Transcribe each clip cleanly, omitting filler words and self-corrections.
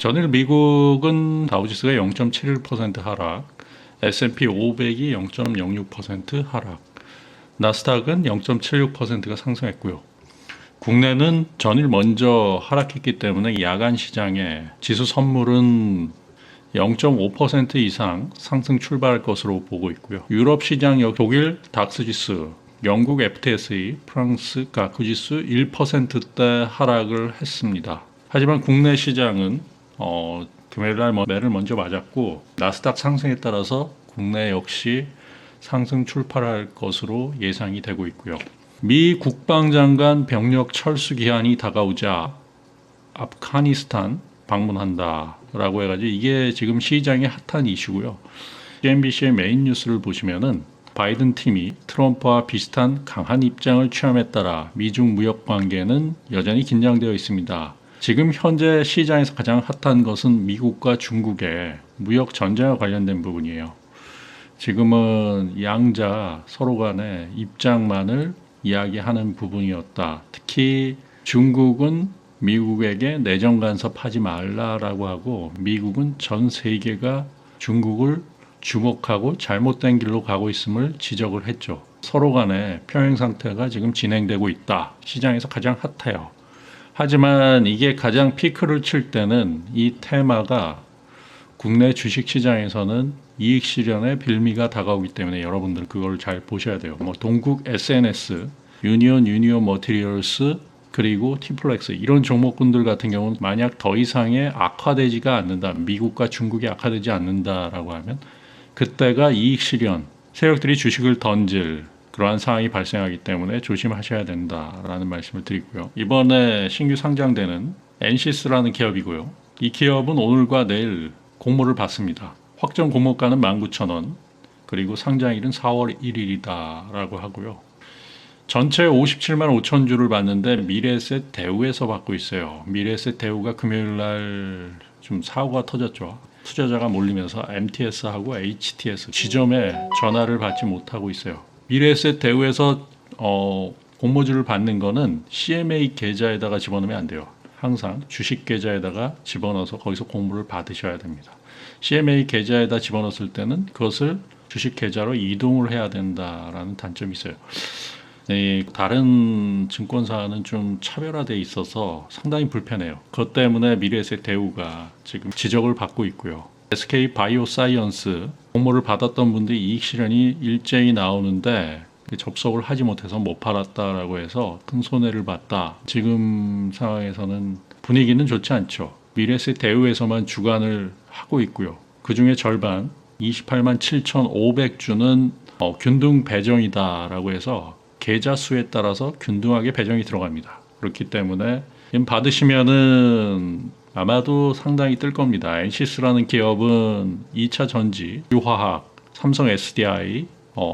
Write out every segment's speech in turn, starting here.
전일 미국은 다우지수가 0.71% 하락, S&P 500이 0.06% 하락, 나스닥은 0.76%가 상승했고요. 국내는 전일 먼저 하락했기 때문에 야간 시장에 지수 선물은 0.5% 이상 상승 출발할 것으로 보고 있고요. 유럽 시장 독일 닥스 지수, 영국 FTSE, 프랑스 가크 지수 1%대 하락을 했습니다. 하지만 국내 시장은 금요일날 매를 먼저 맞았고 나스닥 상승에 따라서 국내 역시 상승 출발할 것으로 예상이 되고 있고요. 미 국방장관 병력 철수 기한이 다가오자 아프가니스탄 방문한다라고 해가지고 이게 지금 시장의 핫한 이슈고요. CNBC의 메인 뉴스를 보시면은 바이든 팀이 트럼프와 비슷한 강한 입장을 취함에 따라 미중 무역 관계는 여전히 긴장되어 있습니다. 지금 현재 시장에서 가장 핫한 것은 미국과 중국의 무역 전쟁과 관련된 부분이에요. 지금은 양자 서로 간의 입장만을 이야기하는 부분이었다. 특히 중국은 미국에게 내정 간섭하지 말라라고 하고 미국은 전 세계가 중국을 주목하고 잘못된 길로 가고 있음을 지적을 했죠. 서로 간의 평행 상태가 지금 진행되고 있다. 시장에서 가장 핫해요. 하지만 이게 가장 피크를 칠 때는 이 테마가 국내 주식시장에서는 이익 실현의 빌미가 다가오기 때문에 여러분들 그걸 잘 보셔야 돼요. 동국 SNS, 유니온 머티리얼스, 그리고 티플렉스 이런 종목군들 같은 경우는 만약 더 이상의 악화되지가 않는다, 미국과 중국이 악화되지 않는다라고 하면 그때가 이익 실현, 세력들이 주식을 던질 그러한 상황이 발생하기 때문에 조심하셔야 된다라는 말씀을 드리고요. 이번에 신규 상장되는 엔시스라는 기업이고요. 이 기업은 오늘과 내일 공모를 받습니다. 확정 공모가는 19,000원, 그리고 상장일은 4월 1일이다라고 하고요. 전체 57만 5천 주를 받는데 미래에셋 대우에서 받고 있어요. 미래에셋 대우가 금요일날 좀 사고가 터졌죠. 투자자가 몰리면서 MTS하고 HTS 지점에 전화를 받지 못하고 있어요. 미래에셋 대우에서 공모주를 받는 거는 CMA 계좌에다가 집어넣으면 안 돼요. 항상 주식 계좌에다가 집어넣어서 거기서 공모를 받으셔야 됩니다. CMA 계좌에다 집어넣었을 때는 그것을 주식 계좌로 이동을 해야 된다라는 단점이 있어요. 다른 증권사는 좀 차별화되어 있어서 상당히 불편해요. 그것 때문에 미래에셋 대우가 지금 지적을 받고 있고요. SK 바이오사이언스 공모를 받았던 분들이 이익 실현이 일제히 나오는데 접속을 하지 못해서 못 팔았다라고 해서 큰 손해를 봤다. 지금 상황에서는 분위기는 좋지 않죠. 미래에셋 대우에서만 주관을 하고 있고요. 그 중에 절반 28만 7,500주는 균등 배정이다라고 해서 계좌 수에 따라서 균등하게 배정이 들어갑니다. 그렇기 때문에 받으시면은 아마도 상당히 뜰 겁니다. 엔시스라는 기업은 2차 전지, 유화학, 삼성 SDI,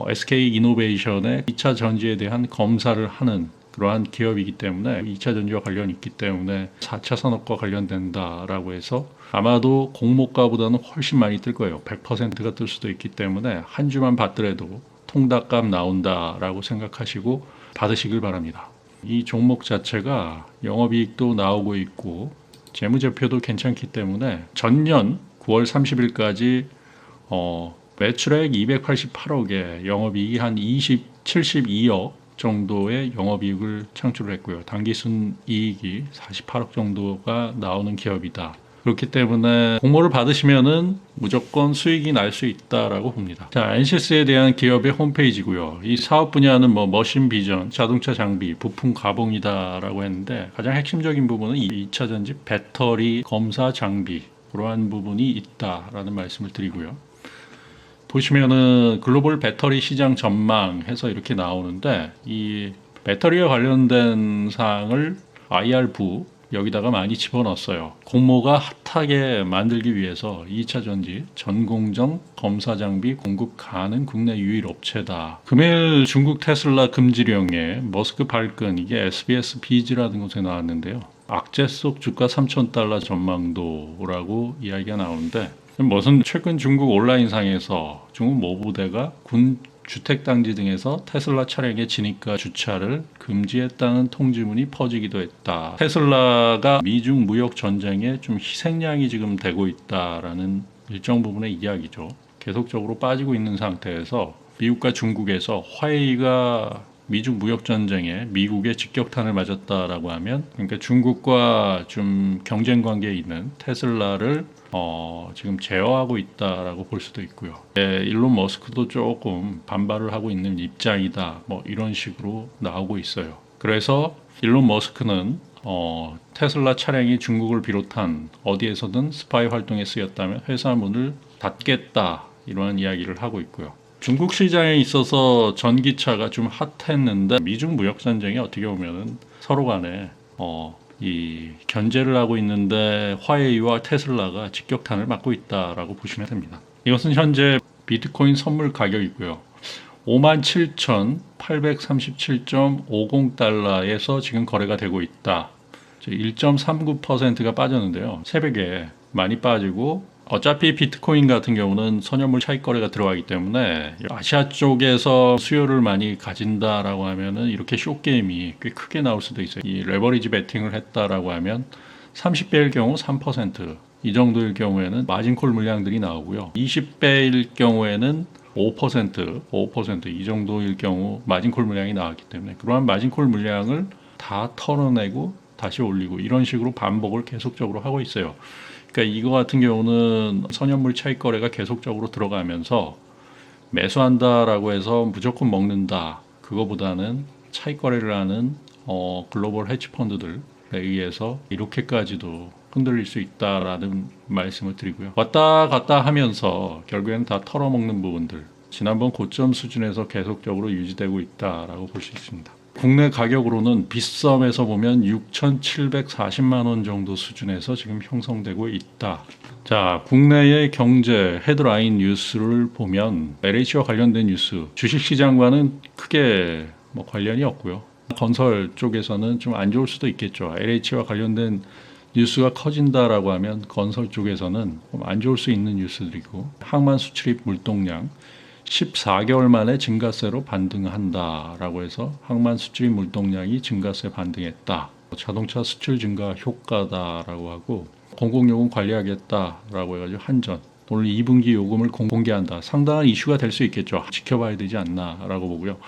SK 이노베이션의 2차 전지에 대한 검사를 하는 그러한 기업이기 때문에 2차 전지와 관련이 있기 때문에 4차 산업과 관련된다라고 해서 아마도 공모가보다는 훨씬 많이 뜰 거예요. 100%가 뜰 수도 있기 때문에 한 주만 받더라도 통닭값 나온다라고 생각하시고 받으시길 바랍니다. 이 종목 자체가 영업이익도 나오고 있고 재무제표도 괜찮기 때문에 전년 9월 30일까지 매출액 288억에 영업이익이 한 72억 정도의 영업이익을 창출을 했고요. 당기순이익이 48억 정도가 나오는 기업이다. 그렇기 때문에 공모를 받으시면은 무조건 수익이 날 수 있다라고 봅니다. 자, 엔시스에 대한 기업의 홈페이지고요. 이 사업 분야는 머신 비전, 자동차 장비, 부품 가공이다라고 했는데 가장 핵심적인 부분은 2차 전지 배터리 검사 장비 그러한 부분이 있다라는 말씀을 드리고요. 보시면은 글로벌 배터리 시장 전망해서 이렇게 나오는데 이 배터리와 관련된 사항을 IR부 여기다가 많이 집어넣었어요. 공모가 핫하게 만들기 위해서 2차 전지 전공정 검사 장비 공급 가능 국내 유일 업체다. 금일 중국 테슬라 금지령에 머스크 발끈 이게 SBS 비즈라는 곳에 나왔는데요. 악재 속 주가 3,000달러 전망도라고 이야기가 나오는데 무슨 최근 중국 온라인상에서 중국 모 부대가 군 주택단지 등에서 테슬라 차량의 진입과 주차를 금지했다는 통지문이 퍼지기도 했다. 테슬라가 미중 무역 전쟁에 좀 희생양이 지금 되고 있다라는 일정 부분의 이야기죠. 계속적으로 빠지고 있는 상태에서 미국과 중국에서 화웨이가 미중 무역 전쟁에 미국의 직격탄을 맞았다라고 하면, 그러니까 중국과 좀 경쟁 관계에 있는 테슬라를 지금 제어하고 있다라고 볼 수도 있고요. 일론 머스크도 조금 반발을 하고 있는 입장이다, 뭐 이런 식으로 나오고 있어요. 그래서 일론 머스크는 테슬라 차량이 중국을 비롯한 어디에서든 스파이 활동에 쓰였다면 회사 문을 닫겠다, 이러한 이야기를 하고 있고요. 중국 시장에 있어서 전기차가 좀 핫했는데 미중 무역 전쟁이 어떻게 보면은 서로 간에 이 견제를 하고 있는데 화웨이와 테슬라가 직격탄을 맞고 있다라고 보시면 됩니다. 이것은 현재 비트코인 선물 가격이고요. 57,837.50달러에서 지금 거래가 되고 있다. 1.39%가 빠졌는데요. 새벽에 많이 빠지고, 어차피 비트코인 같은 경우는 선현물 차익 거래가 들어가기 때문에 아시아 쪽에서 수요를 많이 가진다라고 하면은 이렇게 숏게임이 꽤 크게 나올 수도 있어요. 이 레버리지 베팅을 했다라고 하면 30배일 경우 3%, 이 정도일 경우에는 마진콜 물량들이 나오고요. 20배일 경우에는 5%, 이 정도일 경우 마진콜 물량이 나왔기 때문에 그러한 마진콜 물량을 다 털어내고 다시 올리고, 이런 식으로 반복을 계속적으로 하고 있어요. 그러니까 이거 같은 경우는 선현물 차익 거래가 계속적으로 들어가면서 매수한다라고 해서 무조건 먹는다, 그거보다는 차익 거래를 하는 글로벌 헤지 펀드들에 의해서 이렇게까지도 흔들릴 수 있다라는 말씀을 드리고요. 왔다 갔다 하면서 결국에는 다 털어먹는 부분들, 지난번 고점 수준에서 계속적으로 유지되고 있다라고 볼 수 있습니다. 국내 가격으로는 빗썸에서 보면 6,740만 원 정도 수준에서 지금 형성되고 있다. 자, 국내의 경제 헤드라인 뉴스를 보면 LH와 관련된 뉴스, 주식시장과는 크게 관련이 없고요. 건설 쪽에서는 좀 안 좋을 수도 있겠죠. LH와 관련된 뉴스가 커진다라고 하면 건설 쪽에서는 안 좋을 수 있는 뉴스들이고, 항만 수출입 물동량 14개월 만에 증가세로 반등한다라고 해서 항만 수출입 물동량이 증가세 반등했다. 자동차 수출 증가 효과다라고 하고, 공공요금 관리하겠다라고 해가지고 한전 오늘 2분기 요금을 공개한다. 상당한 이슈가 될 수 있겠죠. 지켜봐야 되지 않나라고 보고요.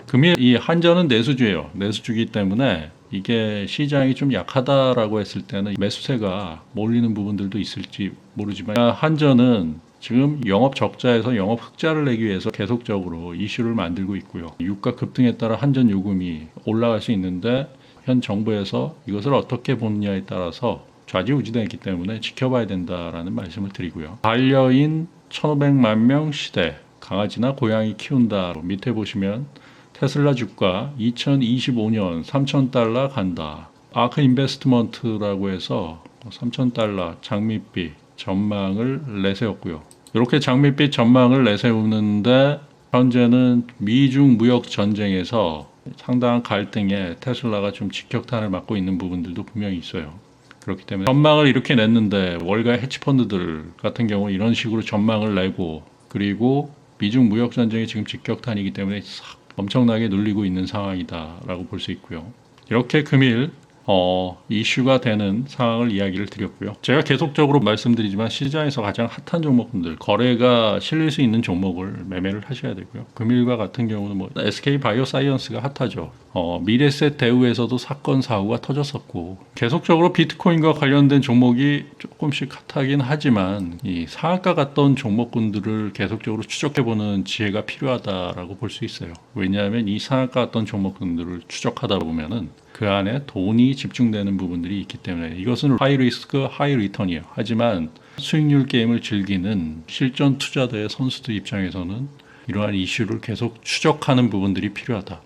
금일 이 한전은 내수주예요. 내수주기 때문에 이게 시장이 좀 약하다라고 했을 때는 매수세가 몰리는 부분들도 있을지 모르지만, 한전은 지금 영업 적자에서 영업 흑자를 내기 위해서 계속적으로 이슈를 만들고 있고요. 유가 급등에 따라 한전 요금이 올라갈 수 있는데 현 정부에서 이것을 어떻게 보느냐에 따라서 좌지우지되기 때문에 지켜봐야 된다라는 말씀을 드리고요. 반려인 1,500만 명 시대, 강아지나 고양이 키운다. 밑에 보시면 테슬라 주가 2025년 3,000달러 간다. 아크 인베스트먼트라고 해서 3,000달러 장밋빛 전망을 내세웠고요. 이렇게 장밋빛 전망을 내세우는데 현재는 미중 무역 전쟁에서 상당한 갈등에 테슬라가 좀 직격탄을 맞고 있는 부분들도 분명히 있어요. 그렇기 때문에 전망을 이렇게 냈는데 월가 헤지펀드들 같은 경우 이런 식으로 전망을 내고, 그리고 미중 무역 전쟁이 지금 직격탄이기 때문에 엄청나게 눌리고 있는 상황이다라고 볼 수 있고요. 이렇게 금일 이슈가 되는 상황을 이야기를 드렸고요. 제가 계속적으로 말씀드리지만 시장에서 가장 핫한 종목들, 거래가 실릴 수 있는 종목을 매매를 하셔야 되고요. 금일과 같은 경우는 SK 바이오사이언스가 핫하죠. 미래셋 대우에서도 사건 사고가 터졌었고, 계속적으로 비트코인과 관련된 종목이 조금씩 핫하긴 하지만 이 상한가 갔던 종목군들을 계속적으로 추적해보는 지혜가 필요하다라고 볼 수 있어요. 왜냐하면 이 상한가 갔던 종목군들을 추적하다 보면은 그 안에 돈이 집중되는 부분들이 있기 때문에 이것은 하이 리스크 하이 리턴이에요. 하지만 수익률 게임을 즐기는 실전 투자자의 선수들 입장에서는 이러한 이슈를 계속 추적하는 부분들이 필요하다.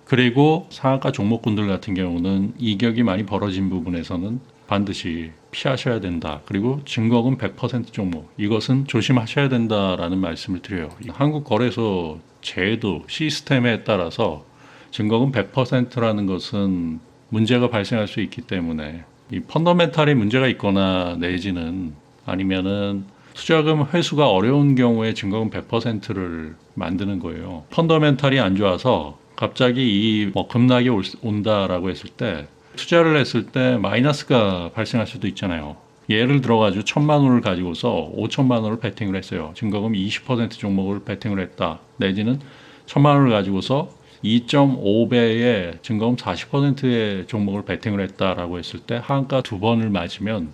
그리고 상한가 종목군들 같은 경우는 이격이 많이 벌어진 부분에서는 반드시 피하셔야 된다. 그리고 증거금 100% 종목, 이것은 조심하셔야 된다라는 말씀을 드려요. 한국거래소 제도 시스템에 따라서 증거금 100%라는 것은 문제가 발생할 수 있기 때문에 이 펀더멘탈에 문제가 있거나 내지는 아니면은 투자금 회수가 어려운 경우에 증거금 100%를 만드는 거예요. 펀더멘탈이 안 좋아서 갑자기 이 급락이 온다라고 했을 때 투자를 했을 때 마이너스가 발생할 수도 있잖아요. 예를 들어가지고 1,000만 원을 가지고서 5천만 원을 베팅을 했어요. 증거금 20% 종목을 베팅을 했다. 내지는 1,000만 원을 가지고서 2.5배의 증거금 40%의 종목을 베팅을 했다라고 했을 때 하한가 2번을 맞으면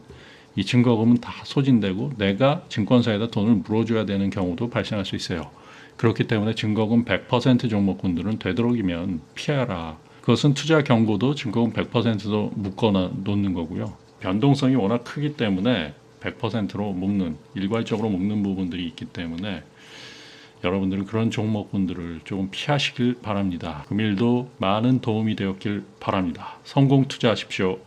이 증거금은 다 소진되고 내가 증권사에다 돈을 물어줘야 되는 경우도 발생할 수 있어요. 그렇기 때문에 증거금 100% 종목군들은 되도록이면 피하라. 그것은 투자 경고도 증거금 100%도 묶어 놓는 거고요. 변동성이 워낙 크기 때문에 100%로 묶는, 일괄적으로 묶는 부분들이 있기 때문에 여러분들은 그런 종목군들을 조금 피하시길 바랍니다. 금일도 많은 도움이 되었길 바랍니다. 성공 투자하십시오.